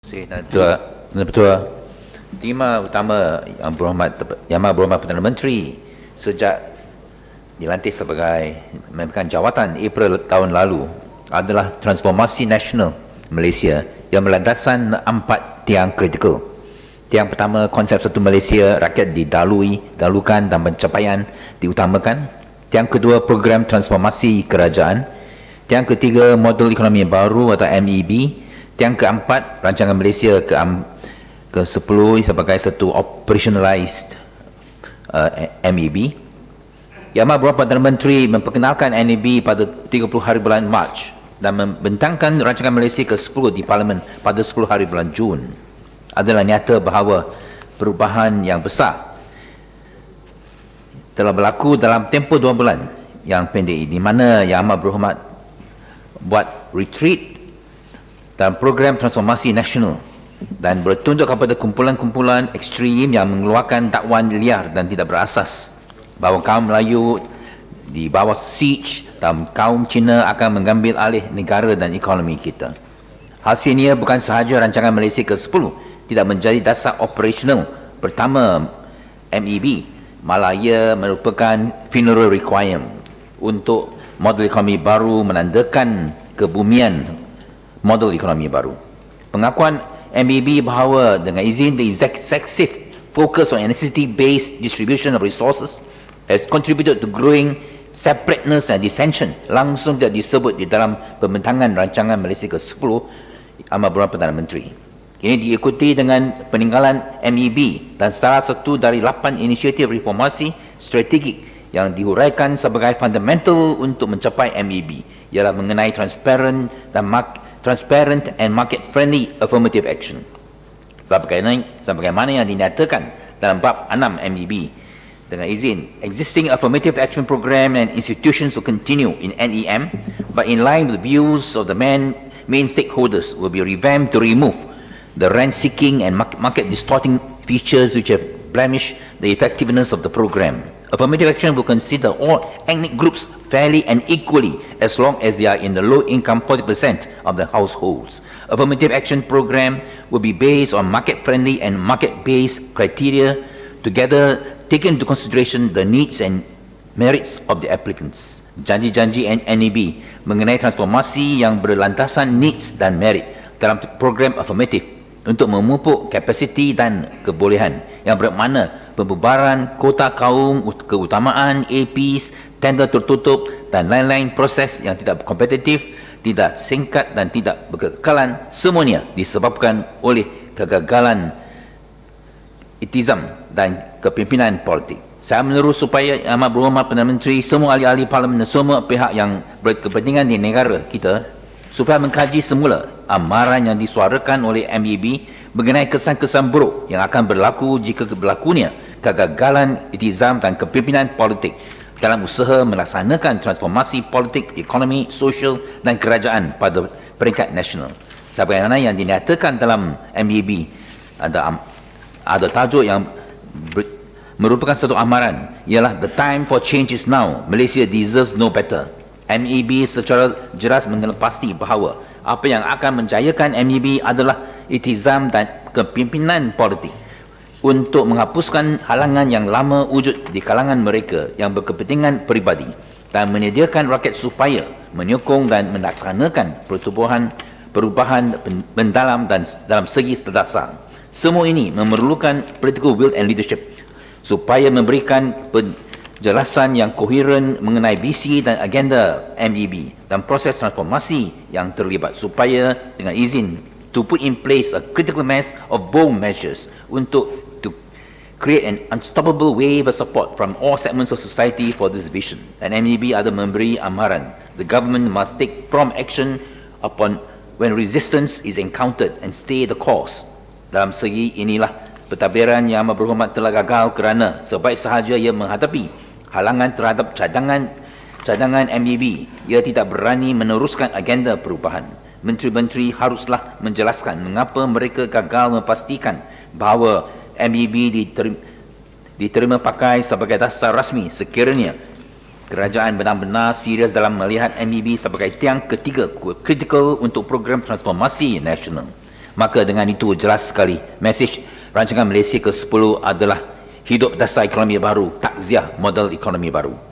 Betul. Tema utama Yang Berhormat Perdana Menteri sejak dilantik sebagai memegang jawatan April tahun lalu adalah transformasi nasional Malaysia yang berlandaskan 4 tiang kritikal. Tiang pertama, konsep satu Malaysia, rakyat didahulukan dan pencapaian diutamakan. Tiang kedua, program transformasi kerajaan. Tiang ketiga, model ekonomi baru atau MEB. Tiang keempat, rancangan Malaysia ke-10 sebagai satu operationalized MEB. Yang Amat Berhormat Perdana Menteri memperkenalkan MEB pada 30 hari bulan Mac dan membentangkan rancangan Malaysia ke-10 di Parlimen pada 10 hari bulan Jun. Adalah nyata bahawa perubahan yang besar telah berlaku dalam tempoh 2 bulan yang pendek, di mana Yang Amat Berhormat buat retreat dalam program transformasi nasional dan bertunduk kepada kumpulan-kumpulan ekstrim yang mengeluarkan dakwaan liar dan tidak berasas bahawa kaum Melayu di bawah siege dan kaum Cina akan mengambil alih negara dan ekonomi kita. Hasilnya bukan sahaja rancangan Malaysia ke-10 tidak menjadi dasar operasional pertama MEB, malah ia merupakan funeral requiem untuk model ekonomi baru, menandakan kebumian model ekonomi baru. Pengakuan MEB bahawa dengan izin the executive focus on necessity-based distribution of resources has contributed to growing separateness and dissension langsung tidak disebut di dalam pembentangan rancangan Malaysia ke-10 Amat Berhormat Perdana Menteri. Ini diikuti dengan peninggalan MEB dan salah satu dari 8 inisiatif reformasi strategik yang dihuraikan sebagai fundamental untuk mencapai MEB ialah mengenai transparent and market friendly affirmative action. Sebagaimana yang dinyatakan dalam bab 6 MEB, dengan izin, existing affirmative action program and institutions will continue in NEM, but in line with the views of the main stakeholders will be revamped to remove the rent-seeking and market distorting features which have blemished the effectiveness of the program. Affirmative action will consider all ethnic groups fairly and equally as long as they are in the low-income 40% of the households. Affirmative action program will be based on market-friendly and market-based criteria, together taking into consideration the needs and merits of the applicants. Janji-janji NEB mengenai transformasi yang berlandasan needs dan merit dalam program affirmative untuk memupuk kapasiti dan kebolehan yang bermakna pembubaran kota kaum, keutamaan, APs, tender tertutup dan lain-lain proses yang tidak kompetitif, tidak singkat dan tidak berkekalan, semuanya disebabkan oleh kegagalan itizam dan kepimpinan politik. Saya meneru supaya Amat Berhormat Perdana Menteri, semua ahli-ahli parlimen dan semua pihak yang berkepentingan di negara kita supaya mengkaji semula amaran yang disuarakan oleh MEB mengenai kesan-kesan buruk yang akan berlaku jika berlakunya kegagalan itizam dan kepimpinan politik dalam usaha melaksanakan transformasi politik, ekonomi, sosial dan kerajaan pada peringkat nasional. Sebagaimana yang dinyatakan dalam MEB, ada tajuk yang merupakan satu amaran, ialah the time for change is now, Malaysia deserves no better. MEB secara jelas mengelepasti bahawa apa yang akan menjayakan MEB adalah itizam dan kepimpinan politik untuk menghapuskan halangan yang lama wujud di kalangan mereka yang berkepentingan peribadi dan menyediakan rakyat supaya menyokong dan melaksanakan perubahan mendalam dan dalam segi terdasar. Semua ini memerlukan political will and leadership supaya memberikan penjelasan yang koheren mengenai visi dan agenda MEB dan proses transformasi yang terlibat supaya dengan izin to put in place a critical mass of bold measures untuk to create an unstoppable wave of support from all segments of society for this vision. And MEB ada memberi amaran the government must take prompt action upon when resistance is encountered and stay the course. Dalam segi inilah pentadbiran Yang Amat Berhormat telah gagal kerana sebaik sahaja ia menghadapi halangan terhadap cadangan MEB, ia tidak berani meneruskan agenda perubahan. Menteri-menteri haruslah menjelaskan mengapa mereka gagal memastikan bahawa MEB diterima pakai sebagai dasar rasmi sekiranya kerajaan benar-benar serius dalam melihat MEB sebagai tiang ketiga kritikal untuk program transformasi nasional. Maka dengan itu jelas sekali mesej rancangan Malaysia ke-10 adalah hidup dasar ekonomi baru, takziah model ekonomi baru.